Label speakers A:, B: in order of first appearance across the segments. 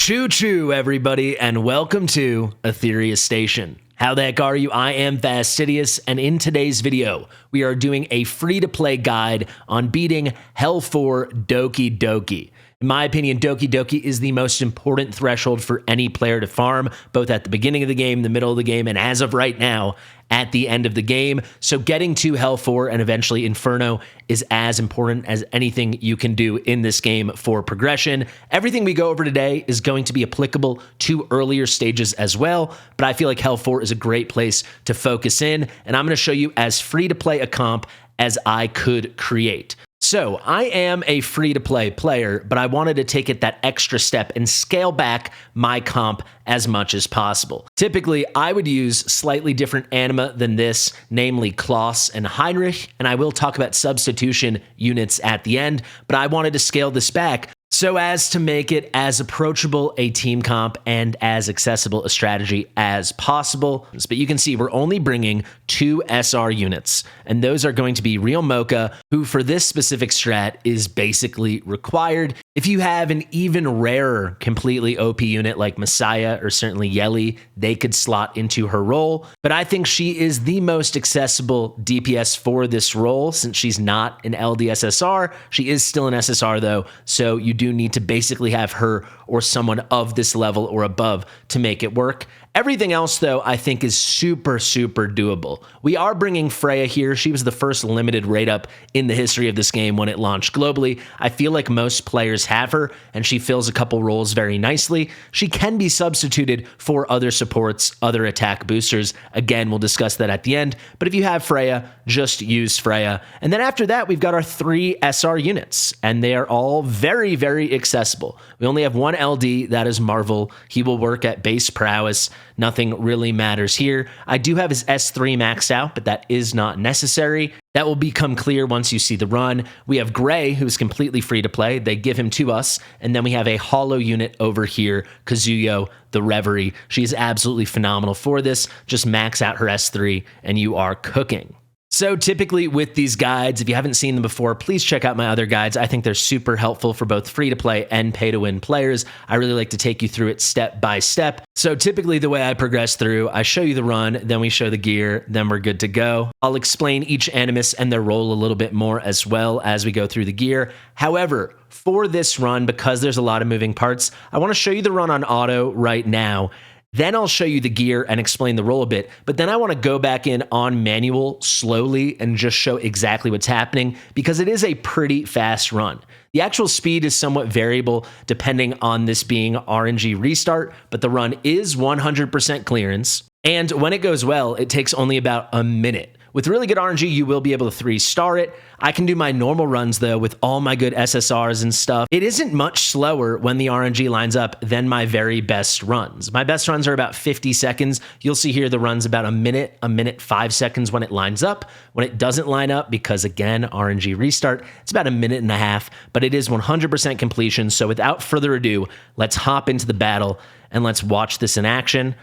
A: Choo choo, everybody, and welcome to Etheria Station. How the heck are you? I am Fastidious, and in today's video, we are doing a free-to-play guide on beating Hell 4 DokiDoki. In my opinion, DokiDoki is the most important threshold for any player to farm, both at the beginning of the game, the middle of the game, and as of right now, at the end of the game. So getting to Hell 4 and eventually Inferno is as important as anything you can do in this game for progression. Everything we go over today is going to be applicable to earlier stages as well, but I feel like Hell 4 is a great place to focus in, and I'm going to show you as free to play a comp as I could create. So I am a free-to-play player, but I wanted to take it that extra step and scale back my comp as much as possible. Typically, I would use slightly different anima than this, namely Klaus and Heinrich, and I will talk about substitution units at the end, but I wanted to scale this back so as to make it as approachable a team comp and as accessible a strategy as possible. But you can see we're only bringing 2 SR units, and those are going to be Real Mocha, who for this specific strat is basically required. If you have an even rarer, completely OP unit like Messiah or certainly Yeli, they could slot into her role. But I think she is the most accessible DPS for this role since she's not an LDSSR. She is still an SSR though, so you do need to basically have her or someone of this level or above to make it work. Everything else, though, I think is super doable. We are bringing Freya here. She was the first limited rate up in the history of this game when it launched globally. I feel like most players have her, and she fills a couple roles very nicely. She can be substituted for other supports, other attack boosters. Again, we'll discuss that at the end. But if you have Freya, just use Freya. And then after that, we've got our 3 SR units, and they are all very accessible. We only have one LD, that is Marvel. He will work at base prowess. Nothing really matters here. I do have his S3 maxed out, but that is not necessary. That will become clear once you see the run. We have Gray, who's completely free to play. They give him to us. And then we have a hollow unit over here, Kazuyo, the Reverie. She's absolutely phenomenal for this. Just max out her S3 and you are cooking. So typically with these guides, if you haven't seen them before, please check out my other guides. I think they're super helpful for both free-to-play and pay-to-win players. I really like to take you through it step by step. So typically the way I progress through, I show you the run, then we show the gear, then we're good to go. I'll explain each animus and their role a little bit more as well as we go through the gear. However, for this run, because there's a lot of moving parts, I want to show you the run on auto right now. Then I'll show you the gear and explain the role a bit, but then I want to go back in on manual slowly and just show exactly what's happening because it is a pretty fast run. The actual speed is somewhat variable depending on this being RNG restart, but the run is 100% clearance. And when it goes well, it takes only about a minute. With really good RNG, you will be able to 3-star it. I can do my normal runs, though, with all my good SSRs and stuff. It isn't much slower when the RNG lines up than my very best runs. My best runs are about 50 seconds. You'll see here the run's about a minute 5 seconds when it lines up. When it doesn't line up, because again, RNG restart, it's about a minute and a half, but it is 100% completion. So without further ado, let's hop into the battle and let's watch this in action.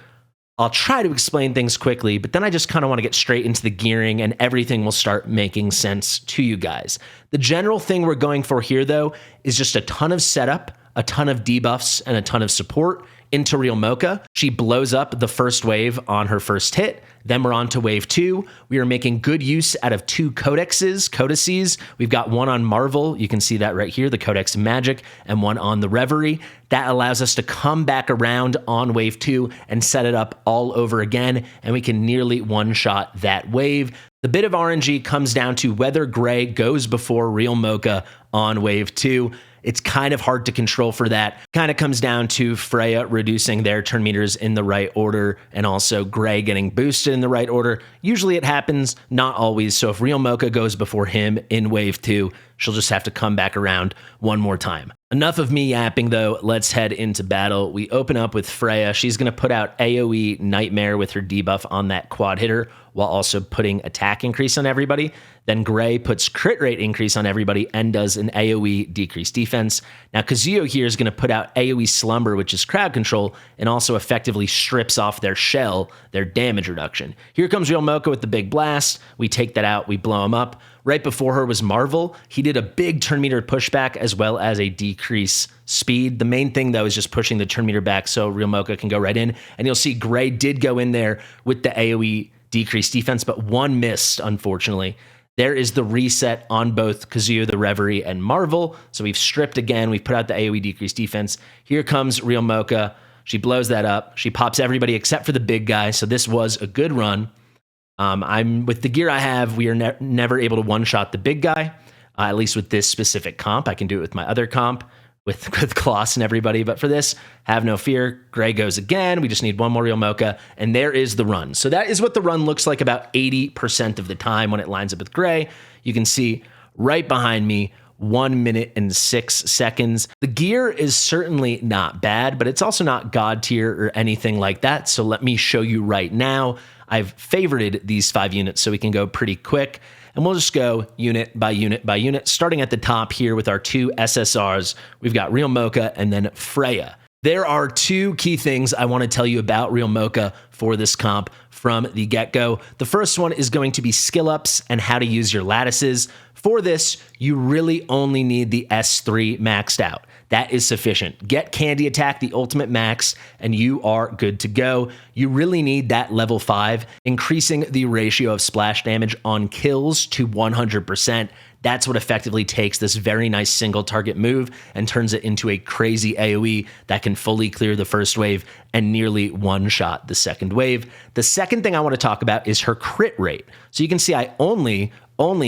A: I'll try to explain things quickly, but then I just kind of want to get straight into the gearing and everything will start making sense to you guys. The general thing we're going for here, though, is just a ton of setup, a ton of debuffs, and a ton of support into Real Mocha. She blows up the first wave on her first hit. Then we're on to wave 2. We are making good use out of 2 codices. We've got one on Marvel. You can see that right here, the Codex of Magic, and one on the Reverie. That allows us to come back around on wave 2 and set it up all over again, and we can nearly one-shot that wave. The bit of RNG comes down to whether Gray goes before Real Mocha on wave 2. It's kind of hard to control for that. Kind of comes down to Freya reducing their turn meters in the right order and also Gray getting boosted in the right order. Usually it happens, not always. So if Real Mocha goes before him in wave 2, she'll just have to come back around one more time. Enough of me yapping though, let's head into battle. We open up with Freya. She's going to put out AoE Nightmare with her debuff on that quad hitter while also putting attack increase on everybody. Then Gray puts crit rate increase on everybody and does an AoE decreased defense. Now Kazuyo here is going to put out AoE Slumber, which is crowd control, and also effectively strips off their shell, their damage reduction. Here comes Real Mocha with the big blast. We take that out, we blow him up. Right before her was Marvel. He did a big turn meter pushback as well as a decrease speed. The main thing, though, is just pushing the turn meter back so Real Mocha can go right in. And you'll see Gray did go in there with the AoE decrease defense, but one missed, unfortunately. There is the reset on both Kazuyo the Reverie and Marvel. So we've stripped again. We've put out the AoE decrease defense. Here comes Real Mocha. She blows that up. She pops everybody except for the big guy. So this was a good run. I'm with the gear I have, we are never able to one-shot the big guy, at least with this specific comp. I can do it with my other comp, with Kloss and everybody. But for this, have no fear. Gray goes again. We just need one more Real Mocha, and there is the run. So that is what the run looks like about 80% of the time when it lines up with Gray. You can see right behind me, 1 minute and 6 seconds. The gear is certainly not bad, but it's also not God tier or anything like that. So let me show you right now. I've favorited these 5 units so we can go pretty quick. And we'll just go unit by unit by unit, starting at the top here with our 2 SSRs. We've got Real Mocha and then Freya. There are 2 key things I want to tell you about Real Mocha for this comp from the get-go. The first one is going to be skill ups and how to use your lattices. For this, you really only need the S3 maxed out. That is sufficient. Get Candy Attack, the ultimate max, and you are good to go. You really need that level 5, increasing the ratio of splash damage on kills to 100%. That's what effectively takes this very nice single target move and turns it into a crazy AoE that can fully clear the first wave and nearly one-shot the second wave. The second thing I want to talk about is her crit rate. So you can see I only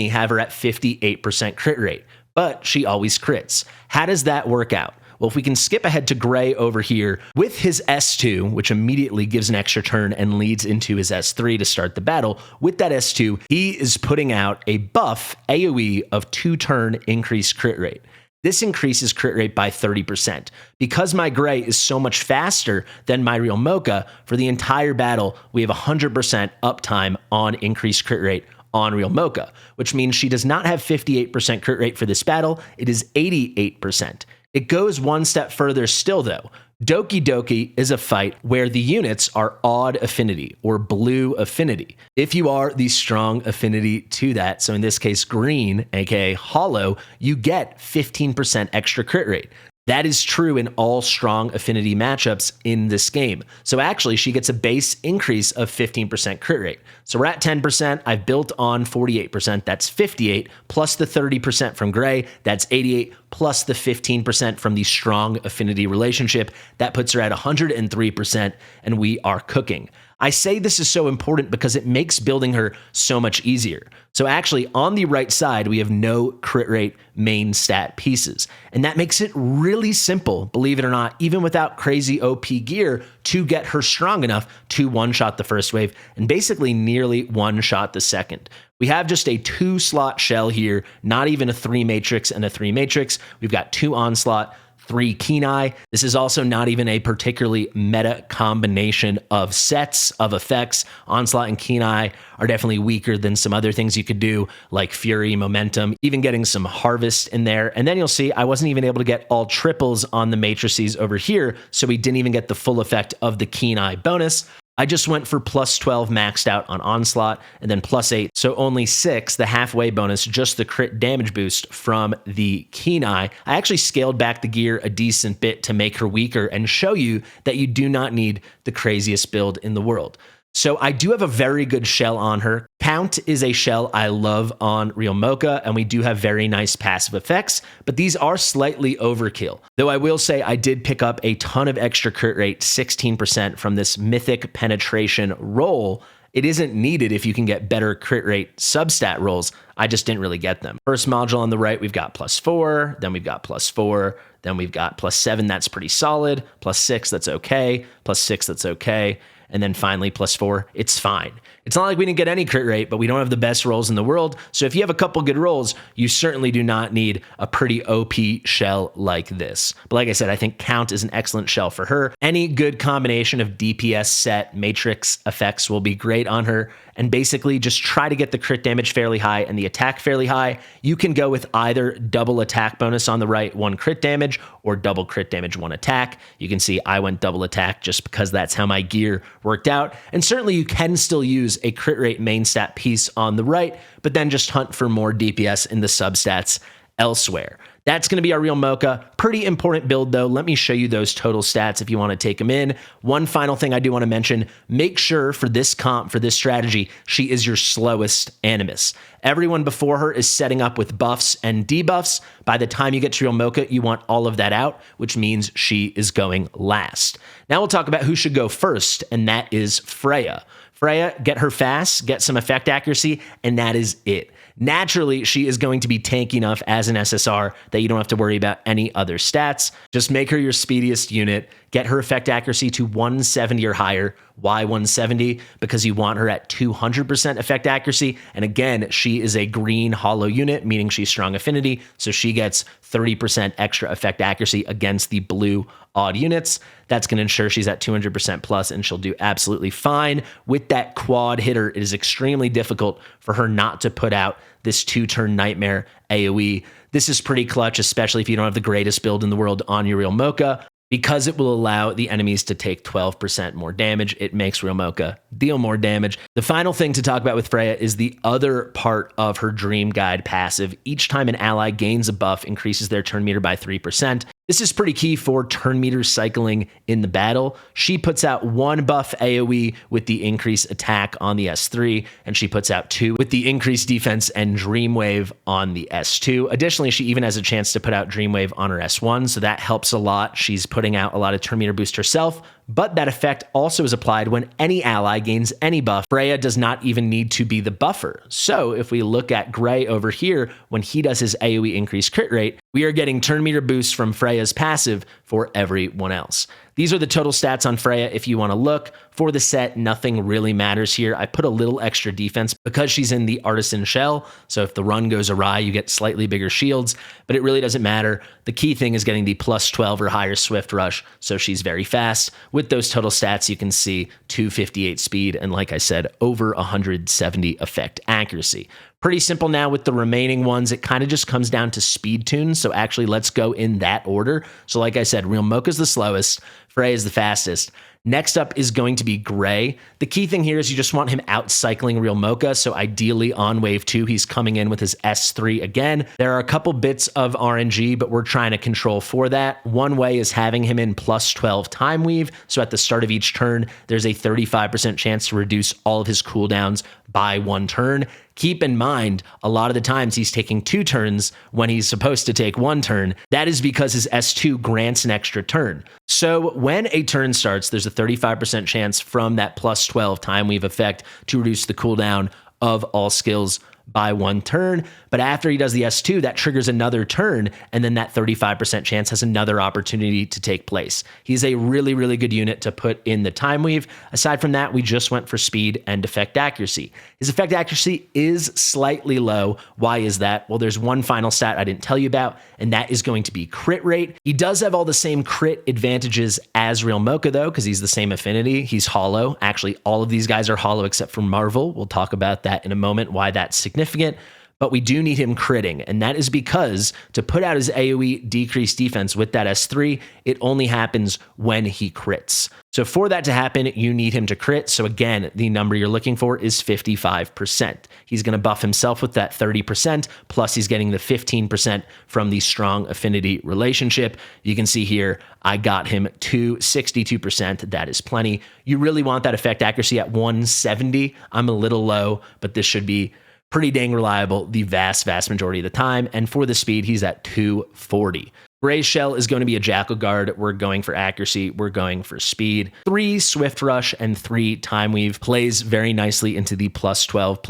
A: have her at 58% crit rate, but she always crits. How does that work out? Well, if we can skip ahead to Gray over here with his S2, which immediately gives an extra turn and leads into his S3 to start the battle, with that S2, he is putting out a buff AoE of 2-turn increased crit rate. This increases crit rate by 30%. Because my Gray is so much faster than my Real Mocha, for the entire battle, we have 100% uptime on increased crit rate on Real Mocha, which means she does not have 58% crit rate for this battle. It is 88%. It goes one step further still, though. DokiDoki is a fight where the units are odd affinity or blue affinity. If you are the strong affinity to that, so in this case green, aka hollow, you get 15% extra crit rate. That is true in all strong affinity matchups in this game. So actually, she gets a base increase of 15% crit rate. So we're at 10%. I've built on 48%. That's 58, plus the 30% from Gray. That's 88, plus the 15% from the strong affinity relationship. That puts her at 103%, and we are cooking. I say this is so important because it makes building her so much easier. So actually, on the right side, we have no crit rate main stat pieces. And that makes it really simple, believe it or not, even without crazy OP gear, to get her strong enough to one-shot the first wave and basically nearly one-shot the second. We have just a 2-slot shell here, not even a 3 matrix and a 3 matrix. We've got 2 onslaught, 3 Kenai. This is also not even a particularly meta combination of sets of effects. Onslaught and Kenai are definitely weaker than some other things you could do, like Fury, Momentum, even getting some Harvest in there. And then you'll see I wasn't even able to get all triples on the matrices over here, so we didn't even get the full effect of the Kenai bonus. I just went for plus 12 maxed out on Onslaught and then plus 8. So only 6, the halfway bonus, just the crit damage boost from the Kenai. I actually scaled back the gear a decent bit to make her weaker and show you that you do not need the craziest build in the world. So I do have a very good shell on her. Count is a shell I love on Real Mocha, and we do have very nice passive effects, but these are slightly overkill. Though I will say I did pick up a ton of extra crit rate, 16% from this Mythic Penetration roll. It isn't needed if you can get better crit rate substat rolls. I just didn't really get them. First module on the right, we've got plus 4, then we've got plus 4, then we've got plus 7, that's pretty solid, plus 6, that's okay, plus 6, that's okay. And then finally, plus 4, it's fine. It's not like we didn't get any crit rate, but we don't have the best rolls in the world. So if you have a couple good rolls, you certainly do not need a pretty OP shell like this. But like I said, I think Count is an excellent shell for her. Any good combination of DPS set matrix effects will be great on her. And basically just try to get the crit damage fairly high and the attack fairly high. You can go with either double attack bonus on the right, 1 crit damage, or double crit damage, 1 attack. You can see I went double attack just because that's how my gear worked out. And certainly you can still use use a crit rate main stat piece on the right, but then just hunt for more DPS in the substats elsewhere. That's going to be our real Mocha. Pretty important build, though. Let me show you those total stats if you want to take them in. One final thing I do want to mention, make sure for this comp, for this strategy, she is your slowest Animus. Everyone before her is setting up with buffs and debuffs. By the time you get to real Mocha, you want all of that out, which means she is going last. Now we'll talk about who should go first, and that is Freya. Freya, get her fast, get some effect accuracy, and that is it. Naturally, she is going to be tanky enough as an SSR that you don't have to worry about any other stats. Just make her your speediest unit, get her effect accuracy to 170 or higher. Why 170? Because you want her at 200% effect accuracy. And again, she is a green hollow unit, meaning she's strong affinity, so she gets 30% extra effect accuracy against the blue odd units. That's going to ensure she's at 200% plus, and she'll do absolutely fine. With that quad hitter, it is extremely difficult for her not to put out this 2-turn nightmare AoE. This is pretty clutch, especially if you don't have the greatest build in the world on your real Mocha, because it will allow the enemies to take 12% more damage. It makes real Mocha deal more damage. The final thing to talk about with Freya is the other part of her Dream Guide passive. Each time an ally gains a buff, increases their turn meter by 3%. This is pretty key for turn meter cycling in the battle. She puts out 1 buff AoE with the increased attack on the S3, and she puts out 2 with the increased defense and Dreamwave on the S2. Additionally, she even has a chance to put out Dreamwave on her S1, so that helps a lot. She's putting out a lot of turn meter boost herself, but that effect also is applied when any ally gains any buff. Freya does not even need to be the buffer. So if we look at Gray over here, when he does his AoE increased crit rate, we are getting turn meter boosts from Freya's passive for everyone else. These are the total stats on Freya if you want to look. For the set, nothing really matters here. I put a little extra defense because she's in the Artisan Shell, so if the run goes awry, you get slightly bigger shields, but it really doesn't matter. The key thing is getting the plus 12 or higher Swift Rush, so she's very fast. With those total stats, you can see 258 speed, and like I said, over 170 effect accuracy. Pretty simple now with the remaining ones. It kind of just comes down to speed tunes. So actually, let's go in that order. So like I said, real Mocha's the slowest, Freya is the fastest. Next up is going to be Gray. The key thing here is you just want him out cycling real Mocha. So ideally on wave 2, he's coming in with his S3 again. There are a couple bits of RNG, but we're trying to control for that. One way is having him in plus 12 time weave. So at the start of each turn, there's a 35% chance to reduce all of his cooldowns by 1 turn. Keep in mind, a lot of the times he's taking 2 turns when he's supposed to take 1 turn. That is because his S2 grants an extra turn. So when a turn starts, there's a 35% chance from that plus 12 time weave effect to reduce the cooldown of all skills by 1 turn. But after he does the S2, that triggers another turn, and then that 35% chance has another opportunity to take place. He's a really, really good unit to put in the time weave. Aside from that, we just went for speed and effect accuracy. His effect accuracy is slightly low. Why is that? Well, there's one final stat I didn't tell you about, and that is going to be crit rate. He does have all the same crit advantages as real Mocha, though, because he's the same affinity. He's hollow. Actually, all of these guys are hollow except for Marvel. We'll talk about that in a moment, why that's significant. But we do need him critting, and that is because to put out his AoE decreased defense with that S3, it only happens when he crits. So for that to happen, you need him to crit. So again, the number you're looking for is 55%. He's going to buff himself with that 30%, plus he's getting the 15% from the strong affinity relationship. You can see here, I got him to 62%. That is plenty. You really want that effect accuracy at 170. I'm a little low, but this should be pretty dang reliable the vast majority of the time. And for the speed, he's at 240. Gray's Shell is going to be a Jackal Guard. We're going for accuracy. We're going for speed. 3 Swift Rush and 3 Time Weave plays very nicely into the plus 12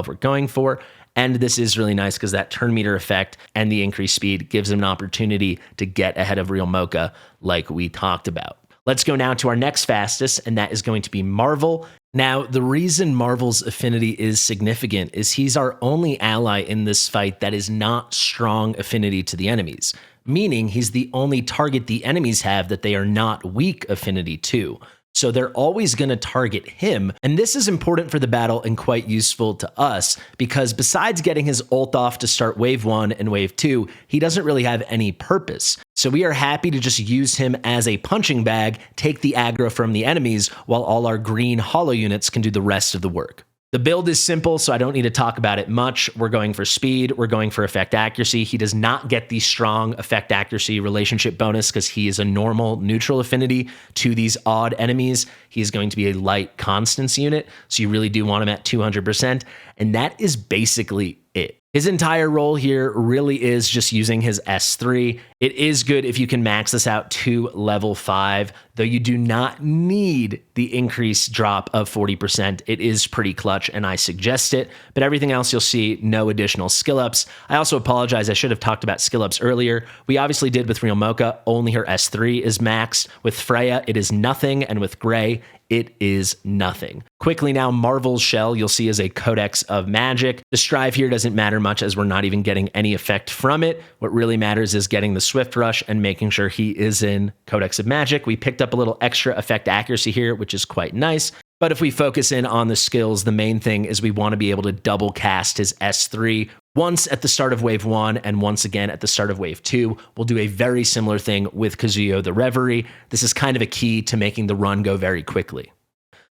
A: we're going for. And this is really nice because that turn meter effect and the increased speed gives him an opportunity to get ahead of real Mocha like we talked about. Let's go now to our next fastest, and that is going to be Marvel. Now, the reason Marvel's affinity is significant is he's our only ally in this fight that is not strong affinity to the enemies, meaning he's the only target the enemies have that they are not weak affinity to. So they're always going to target him. And this is important for the battle and quite useful to us because besides getting his ult off to start wave 1 and wave 2, he doesn't really have any purpose. So we are happy to just use him as a punching bag, take the aggro from the enemies while all our green hollow units can do the rest of the work. The build is simple, so I don't need to talk about it much. We're going for speed. We're going for effect accuracy. He does not get the strong effect accuracy relationship bonus because he is a normal neutral affinity to these odd enemies. He is going to be a light constance unit, so you really do want him at 200%. And that is basically it. His entire role here really is just using his S3. It is good if you can max this out to level 5, though you do not need the increased drop of 40%. It is pretty clutch, and I suggest it. But everything else you'll see, no additional skill ups. I also apologize, I should have talked about skill ups earlier. We obviously did with Real Mocha, only her S3 is maxed. With Freya, it is nothing, and with Gray, it is nothing. Quickly now, Marvel's shell you'll see is a Codex of Magic. The Strive here doesn't matter much as we're not even getting any effect from it. What really matters is getting the Swift Rush and making sure he is in Codex of Magic. We picked up a little extra effect accuracy here, which is quite nice. But if we focus in on the skills, the main thing is we want to be able to double cast his S3 once at the start of wave 1 and once again at the start of wave 2. We'll do a very similar thing with Kazuyo the Reverie. This is kind of a key to making the run go very quickly.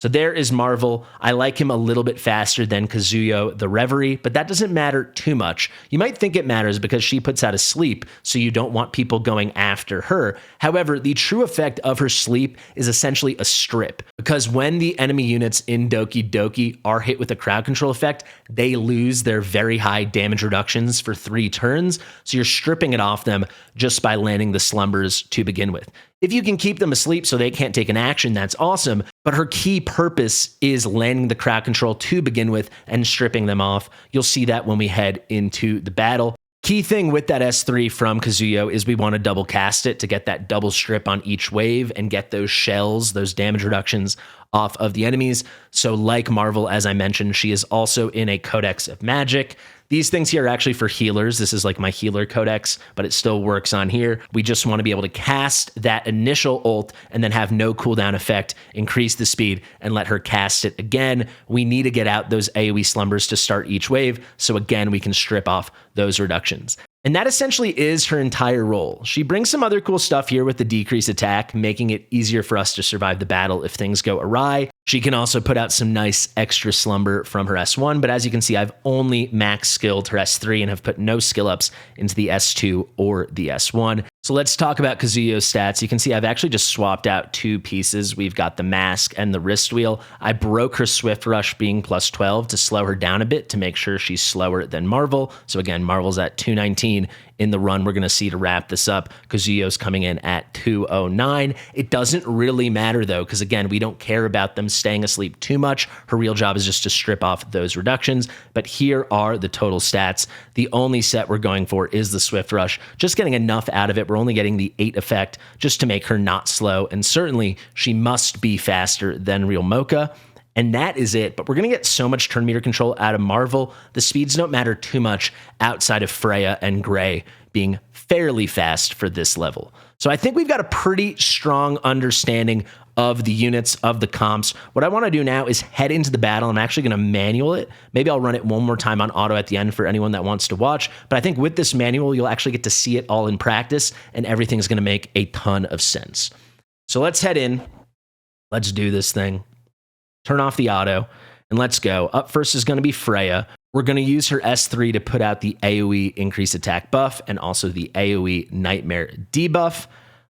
A: So there is Marvel. I like him a little bit faster than Kazuyo the Reverie, but that doesn't matter too much. You might think it matters because she puts out a sleep, so you don't want people going after her. However, the true effect of her sleep is essentially a strip, because when the enemy units in DokiDoki are hit with a crowd control effect, they lose their very high damage reductions for 3 turns, so you're stripping it off them just by landing the slumbers to begin with. If you can keep them asleep so they can't take an action, that's awesome, but her key purpose is landing the crowd control to begin with and stripping them off. You'll see that when we head into the battle. Key thing with that S3 from Kazuyo is we want to double cast it to get that double strip on each wave and get those shells, those damage reductions off of the enemies. So like Marvel, as I mentioned, she is also in a Codex of Magic. These things here are actually for healers. This is like my healer codex, but it still works on here. We just want to be able to cast that initial ult and then have no cooldown effect, increase the speed, and let her cast it again. We need to get out those AoE slumbers to start each wave, so again, we can strip off those reductions. And that essentially is her entire role. She brings some other cool stuff here with the decrease attack, making it easier for us to survive the battle if things go awry. She can also put out some nice extra slumber from her S1, but as you can see, I've only max skilled her S3 and have put no skill ups into the S2 or the S1. So let's talk about Kazuyo's stats. You can see I've actually just swapped out 2 pieces. We've got the mask and the wrist wheel. I broke her Swift Rush being plus 12 to slow her down a bit to make sure she's slower than Marvel. So again, Marvel's at 219 in the run we're going to see to wrap this up. Kazuyo's coming in at 209. It doesn't really matter though, because again, we don't care about them staying asleep too much. Her real job is just to strip off those reductions. But here are the total stats. The only set we're going for is the Swift Rush, just getting enough out of it. We're only getting the 8 effect just to make her not slow. And certainly she must be faster than Real Mocha. And that is it. But we're going to get so much turn meter control out of Marvel. The speeds don't matter too much outside of Freya and Gray being fairly fast for this level. So I think we've got a pretty strong understanding of the units, of the comps. What I want to do now is head into the battle. I'm actually going to manual it. Maybe I'll run it one more time on auto at the end for anyone that wants to watch. But I think with this manual, you'll actually get to see it all in practice, and everything's going to make a ton of sense. So let's head in. Let's do this thing. Turn off the auto, and let's go. Up first is going to be Freya. We're going to use her S3 to put out the AoE increase attack buff and also the AoE nightmare debuff.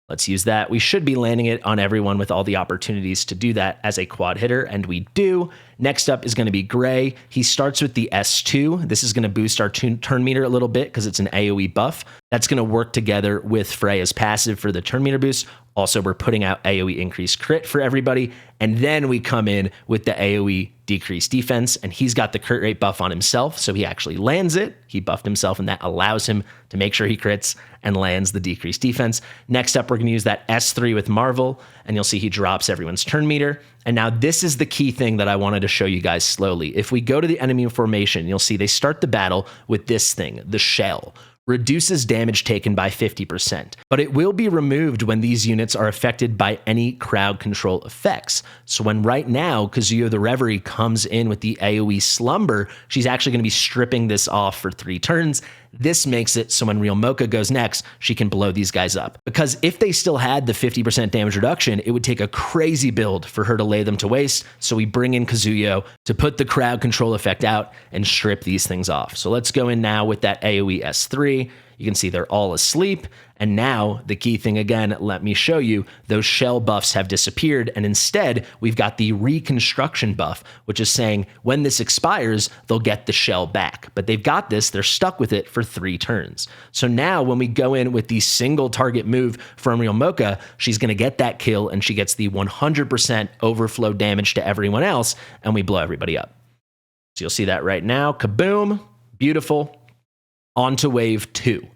A: Let's use that. We should be landing it on everyone with all the opportunities to do that as a quad hitter, and we do. Next up is going to be Gray. He starts with the S2. This is going to boost our turn meter a little bit because it's an AoE buff. That's going to work together with Freya's passive for the turn meter boost. Also, we're putting out AoE increased crit for everybody. And then we come in with the AoE decreased defense, and he's got the crit rate buff on himself, so he actually lands it. He buffed himself, and that allows him to make sure he crits and lands the decreased defense. Next up, we're going to use that S3 with Marvel, and you'll see he drops everyone's turn meter. And now this is the key thing that I wanted to show you guys slowly. If we go to the enemy formation, you'll see they start the battle with this thing, the shell. Reduces damage taken by 50%, but it will be removed when these units are affected by any crowd control effects. So when right now Kazuyo the Reverie comes in with the AoE Slumber, she's actually going to be stripping this off for 3 turns. This makes it so when Real Mocha goes next, she can blow these guys up. Because if they still had the 50% damage reduction, it would take a crazy build for her to lay them to waste. So we bring in Kazuyo to put the crowd control effect out and strip these things off. So let's go in now with that AoE S3. You can see they're all asleep. And now the key thing again, let me show you, those shell buffs have disappeared. And instead we've got the reconstruction buff, which is saying when this expires, they'll get the shell back. But they've got this, they're stuck with it for 3 turns. So now when we go in with the single target move from Real Mocha, she's gonna get that kill and she gets the 100% overflow damage to everyone else and we blow everybody up. So you'll see that right now, kaboom, beautiful. On to wave 2.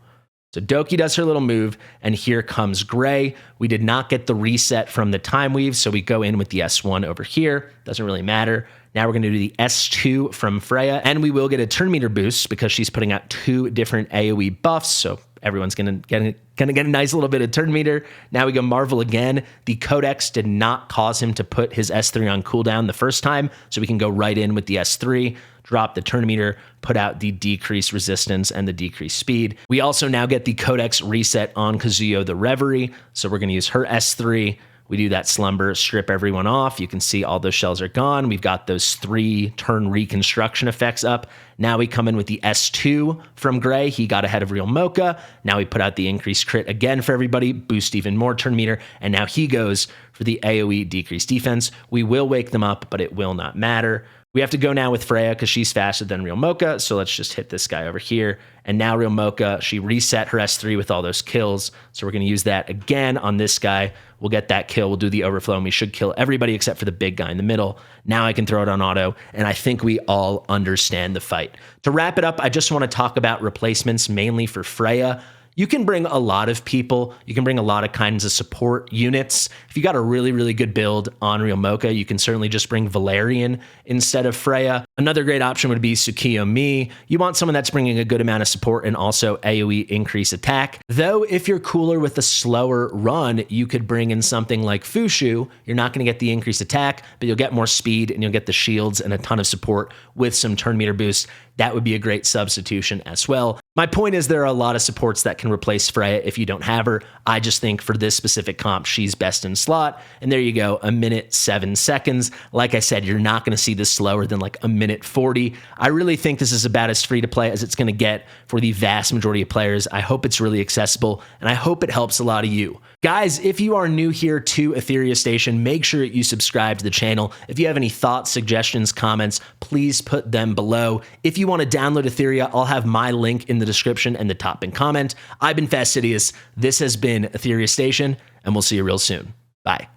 A: So Doki does her little move, and here comes Gray. We did not get the reset from the time weave, so we go in with the S1 over here. Doesn't really matter. Now we're going to do the S2 from Freya, and we will get a turn meter boost because she's putting out 2 different AoE buffs, so everyone's going to get a nice little bit of turn meter. Now we go Marvel again. The Codex did not cause him to put his S3 on cooldown the first time, so we can go right in with the S3, drop the turn meter, put out the decreased resistance and the decreased speed. We also now get the Codex reset on Kazuyo the Reverie, so we're going to use her S3. We do that slumber, strip everyone off. You can see all those shells are gone. We've got those 3 turn reconstruction effects up. Now we come in with the S2 from Gray. He got ahead of Real Mocha. Now we put out the increased crit again for everybody, boost even more turn meter, and now he goes for the AoE decreased defense. We will wake them up, but it will not matter. We have to go now with Freya because she's faster than Real Mocha, so let's just hit this guy over here. And now Real Mocha, she reset her S3 with all those kills, so we're going to use that again on this guy. We'll get that kill, we'll do the overflow, and we should kill everybody except for the big guy in the middle. Now I can throw it on auto, and I think we all understand the fight. To wrap it up, I just want to talk about replacements mainly for Freya. You can bring a lot of people. You can bring a lot of kinds of support units. If you got a really, really good build on Real Mocha, you can certainly just bring Valerian instead of Freya. Another great option would be Tsukiyomi. You want someone that's bringing a good amount of support and also AoE increase attack. Though if you're cooler with a slower run, you could bring in something like Fushu. You're not going to get the increased attack, but you'll get more speed and you'll get the shields and a ton of support with some turn meter boost. That would be a great substitution as well. My point is there are a lot of supports that can replace Freya if you don't have her. I just think for this specific comp, she's best in slot. And there you go, 1:07. Like I said, you're not going to see this slower than like 1:40. I really think this is about as free to play as it's going to get for the vast majority of players. I hope it's really accessible, and I hope it helps a lot of you. Guys, if you are new here to Etheria Station, make sure you subscribe to the channel. If you have any thoughts, suggestions, comments, please put them below. If you want to download Etheria, I'll have my link in the description and the top pinned comment. I've been Fastidious. This has been Etheria Station, and we'll see you real soon. Bye.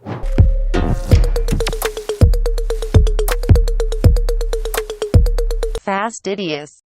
B: Fastidious.